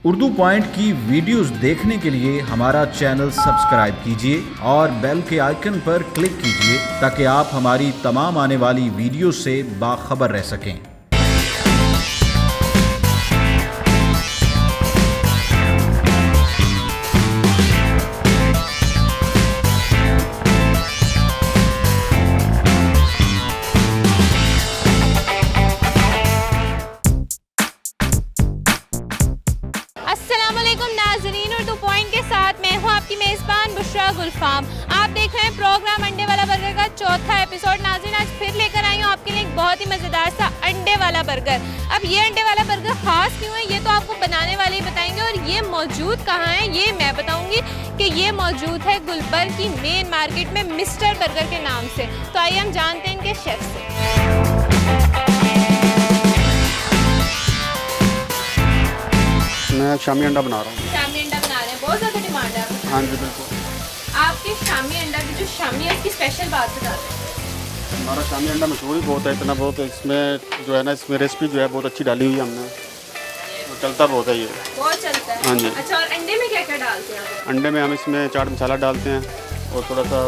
Urdu point की videos देखने के लिए हमारा चैनल सब्सक्राइब कीजिए और बेल के आइकन पर क्लिक कीजिए ताकि आप हमारी तमाम आने वाली वीडियो से बाखबर रह सकें। अस्सलामुअलैकुम नाज़रीन, उर्दू पॉइंट के साथ मैं हूँ आपकी मेज़बान बुशरा गुलफाम। आप देख रहे हैं प्रोग्राम अंडे वाला बर्गर का चौथा एपिसोड। नाज़रीन, आज फिर लेकर आई हूँ आपके लिए एक बहुत ही मज़ेदार सा अंडे वाला बर्गर। अब ये अंडे वाला बर्गर ख़ास क्यों है ये तो आपको बनाने वाले ही बताएंगे, और ये मौजूद कहाँ है ये मैं बताऊँगी कि ये मौजूद है गुलबर्ग की मेन मार्केट में मिस्टर बर्गर के नाम से। तो आइए हम जानते हैं इनके शेफ़ से। मैं शामी अंडा बना रहा हूँ। शामी अंडा बना रहे हैं, बहुत ज़्यादा डिमांड है आपकी। हाँ जी बिल्कुल। आपके शामी अंडा की जो शामी है उसकी स्पेशल बात बता दें। हमारा शामी अंडा मशहूर ही बहुत है, इतना बहुत है इसमें जो है ना, इसमें रेसिपी जो है बहुत अच्छी डाली हुई है हमने, तो चलता बहुत है ये, बहुत चलता है। हाँ जी। अच्छा, और अंडे में क्या क्या डालते हैं आप? अंडे में हम इसमें चाट मसाला डालते हैं और थोड़ा सा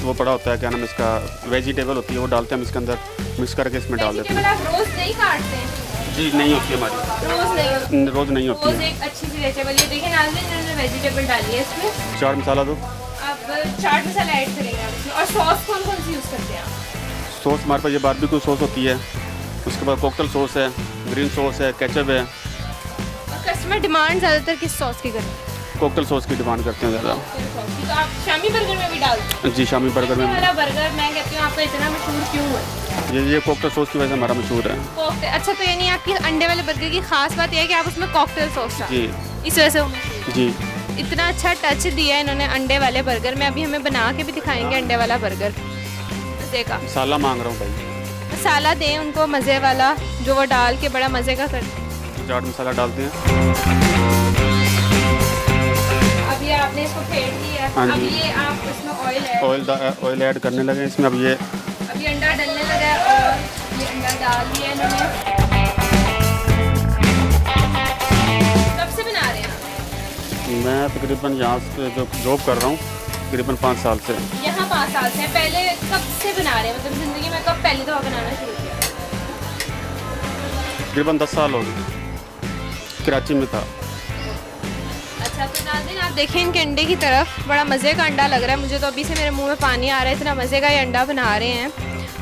वो पड़ा होता है, क्या नाम इसका, वेजिटेबल होती है वो डालते हैं हम इसके अंदर, मिक्स करके इसमें डाल देते हैं। आप रोज़ नहीं काटते हैं? जी नहीं होती हमारी, रोज़ नहीं होती रोज़ है। एक अच्छी सी वेजिटेबल, ये देखिए नाज़रीन, इन्होंने वेजिटेबल डाली है इसमें। चाट मसाला दो। अब चाट मसाला ऐड करेंगे आप इसमें। और सॉस कौन कौन सी यूज़ करते हैं आप? सॉस हमारे पास ये बारबेक्यू सॉस होती है, उसके बाद कॉकटेल सॉस है, ग्रीन सॉस है, केचप है। और कस्टमर डिमांड ज़्यादातर किस सॉस की करते हैं? कॉकटेल सॉस की डिमांड करते हैं ज़्यादा। तो आप शामी बर्गर में भी डालते हैं? जी शामी बर्गर में। वाला बर्गर मैं कहती हूँ आपका इतना मशहूर क्यों है? ये कॉकटेल सॉस की वजह से हमारा मशहूर है। कॉकटेल। अच्छा, तो यानी आपकी अंडे वाले बर्गर की खास बात यह है कि आप उसमें कॉकटेल सॉस डालते जी हैं, इस वजह से वो मशहूर है। जी। इतना अच्छा टच दिया है इन्होंने अंडे वाले बर्गर में। अभी हमें बना के भी दिखाएंगे अंडे वाला बर्गर मज़े का। मसाला मांग रहा हूँ भाई। मसाला दें उनको मज़े वाला, जो वो डाल के बड़ा मज़े का करते हैं। चाट मसाला डालते हैं। अब ये आपने इसको फेंट दिया। हाँ अब जी। ये आप इसमें ऑयल ऐड करने लगे इसमें। अब ये अभी अंडा डलने लगा है और ये अंडा डाल दिया इन्होंने। कब से बना रहे हैं आप? मैं तकरीबन यहाँ से जो जॉब कर रहा हूँ तकरीबन 5 साल से। यहाँ 5 साल से। पहले कब से बना रहे हैं, मतलब ज़िंदगी में कब पहली दफ़ा बनाना शुरू किया? तकरीबन 10 साल हो गए, कराची में था। अच्छा, तो नाज़रीन आप देखें इनके अंडे की तरफ, बड़ा मज़े का अंडा लग रहा है मुझे तो। अभी से मेरे मुंह में पानी आ रहा है, इतना मज़े का ये अंडा बना रहे हैं।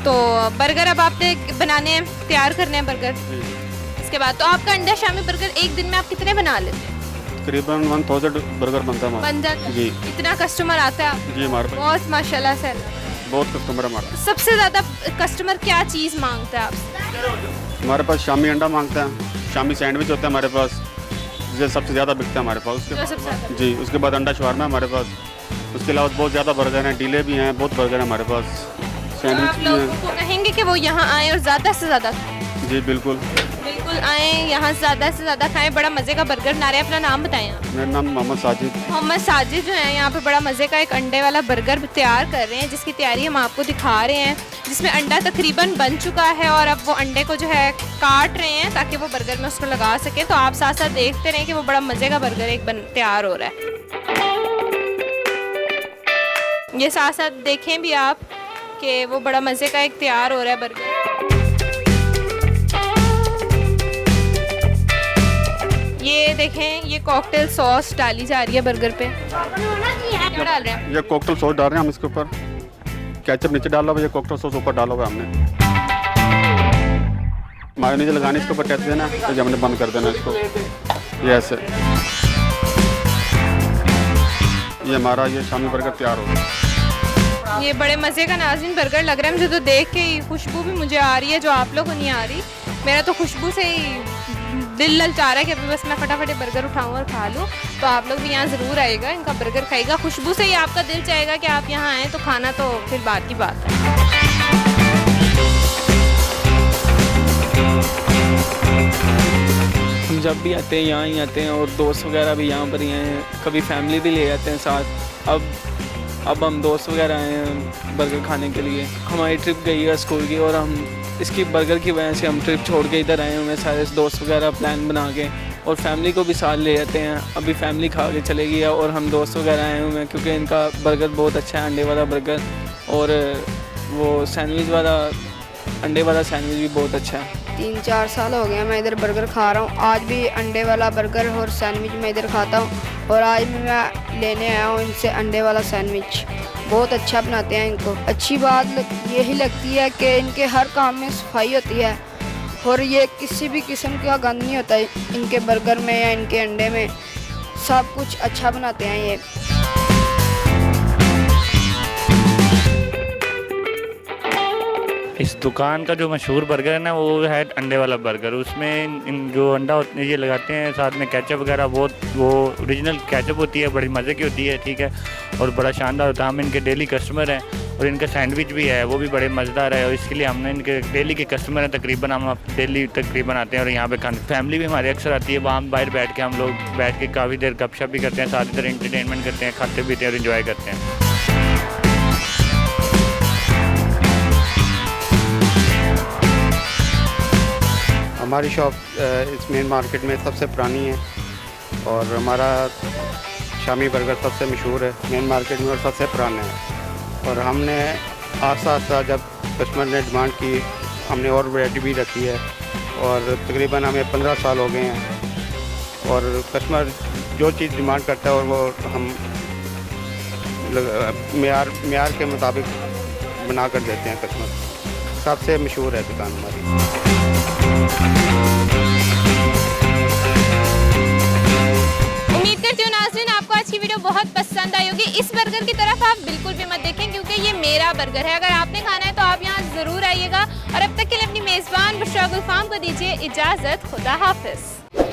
तो बर्गर अब आपने बनाने हैं, तैयार करने हैं बर्गर। इसके बाद तो आपका अंडा शामी बर्गर एक दिन में आप कितने बना लेते हैं? तकरीबन 1000 बर्गर बनता है हमारा। बन जाता है? जी इतना कस्टमर आता है आप? जी हमारे पास बहुत माशाल्लाह से। बहुत कस्टमर है हमारा। सबसे ज़्यादा कस्टमर क्या चीज़ मांगता है आपसे? हमारे पास शामी अंडा मांगता है, शामी सैंडविच होता है हमारे पास, ये सबसे ज़्यादा बिकता है हमारे पास। जो सबसे ज़्यादा? जी, उसके बाद अंडा शवारमा है हमारे पास। उसके अलावा बहुत ज़्यादा बर्गर हैं, डीले भी हैं, बहुत बर्गर है हमारे पास, तो सैंडविच आप भी लोगों हैं। को कहेंगे कि वो यहाँ आएँ और ज़्यादा से ज़्यादा खाएँ? जी बिल्कुल। बिल्कुल आएँ, यहाँ ज़्यादा से ज़्यादा खाएँ, बड़ा मज़े का बर्गर बना रहे हैं। अपना नाम बताएं आप। मेरा नाम मोहम्मद साजिद। मोहम्मद साजिद जो है यहाँ पे बड़ा मज़े का एक अंडे वाला बर्गर तैयार कर रहे हैं, जिसकी तैयारी हम आपको दिखा रहे हैं, जिसमें अंडा तकरीबन बन चुका है और अब वो अंडे को जो है काट रहे हैं ताकि वो बर्गर में उसको लगा सकें। तो आप साथ साथ देखते रहें कि वो बड़ा मज़े का बर्गर एक तैयार हो रहा है। ये साथ साथ देखें भी आप कि वो बड़ा मज़े का एक तैयार हो रहा है बर्गर। ये देखें, ये कॉकटेल सॉस डाली जा रही है बर्गर पे। क्या डाल रहे हैं? ये कॉकटेल सॉस डाल रहे हैं हम इसके ऊपर, केचप नीचे डाला हुआ, ये कॉकटेल सॉस ऊपर डाला हुआ हमने। मायोनीज लगाने इसके ऊपर कहते देना, तो हमने बंद कर देना इसको, ये ऐसे। ये हमारा ये शामी बर्गर तैयार हो गया। ये बड़े मज़े का नाज़रीन बर्गर लग रहा है मुझे तो देख के ही। खुशबू भी मुझे आ रही है जो आप लोगों को नहीं आ रही। मेरा तो खुशबू से ही दिल ललचा रहा है कि अभी बस मैं फटाफट ये बर्गर उठाऊँ और खा लूँ। तो आप लोग भी यहाँ ज़रूर आइएगा, इनका बर्गर खाइएगा। खुशबू से ही आपका दिल चाहेगा कि आप यहाँ आएँ, तो खाना तो फिर बात की बात है। हम जब भी आते हैं यहाँ ही आते हैं, और दोस्त वगैरह भी यहाँ पर ही हैं, कभी फैमिली भी ले जाते हैं साथ। अब हम दोस्त वगैरह आए हैं बर्गर खाने के लिए। हमारी ट्रिप गई है स्कूल की, और हम इसकी बर्गर की वजह से हम ट्रिप छोड़ के इधर आए हुए हैं सारे दोस्त वगैरह प्लान बना के। और फैमिली को भी साथ ले जाते हैं। अभी फैमिली खा के चलेगी है और हम दोस्त वगैरह आए हुए हैं क्योंकि इनका बर्गर बहुत अच्छा है, अंडे वाला बर्गर, और वो सैंडविच वाला अंडे वाला सैंडविच भी बहुत अच्छा है। 3-4 साल हो गए मैं इधर बर्गर खा रहा हूँ। आज भी अंडे वाला बर्गर और सैंडविच मैं इधर खाता हूँ और आज मैं लेने आया हूँ इनसे अंडे वाला सैंडविच। बहुत अच्छा बनाते हैं इनको। अच्छी बात यही लगती है कि इनके हर काम में सफाई होती है और ये किसी भी किस्म का गंद नहीं होता है इनके बर्गर में या इनके अंडे में। सब कुछ अच्छा बनाते हैं ये। इस दुकान का जो मशहूर बर्गर है ना वो है अंडे वाला बर्गर। उसमें इन जो अंडा ये लगाते हैं साथ में केचप वगैरह, बहुत वो ओरिजिनल केचप होती है, बड़ी मज़े की होती है, ठीक है, और बड़ा शानदार होता है। हम इनके डेली कस्टमर हैं और इनका सैंडविच भी है वो भी बड़े मज़ेदार है और इसके लिए हमने इनके डेली के कस्टमर हैं, तकरीबन हम डेली तकरीबन आते हैं और यहाँ पे खाने। फैमिली भी हमारी अक्सर आती है, वहाँ बाहर बैठ के हम लोग बैठ के काफ़ी देर गपशप भी करते हैं, साथ इधर एंटरटेनमेंट करते हैं, खाते पीते हैं और इन्जॉय करते हैं। हमारी शॉप इस मेन मार्केट में सबसे पुरानी है और हमारा शामी बर्गर सबसे मशहूर है मेन मार्केट में और सबसे पुराना है। और हमने आस्ता आस्ता जब कस्टमर ने डिमांड की हमने और वैरायटी भी रखी है और तकरीबन हमें 15 साल हो गए हैं और कस्टमर जो चीज़ डिमांड करता है और वो हम मेयार के मुताबिक बना कर देते हैं। कस्टमर सबसे मशहूर है दुकान हमारी। उम्मीद करती हूँ नाज़रीन आपको आज की वीडियो बहुत पसंद आई होगी। इस बर्गर की तरफ आप बिल्कुल भी मत देखें क्योंकि ये मेरा बर्गर है। अगर आपने खाना है तो आप यहाँ ज़रूर आइएगा और अब तक के लिए अपनी मेज़बान बुशरा गुलफाम को दीजिए इजाज़त। खुदा हाफिज़।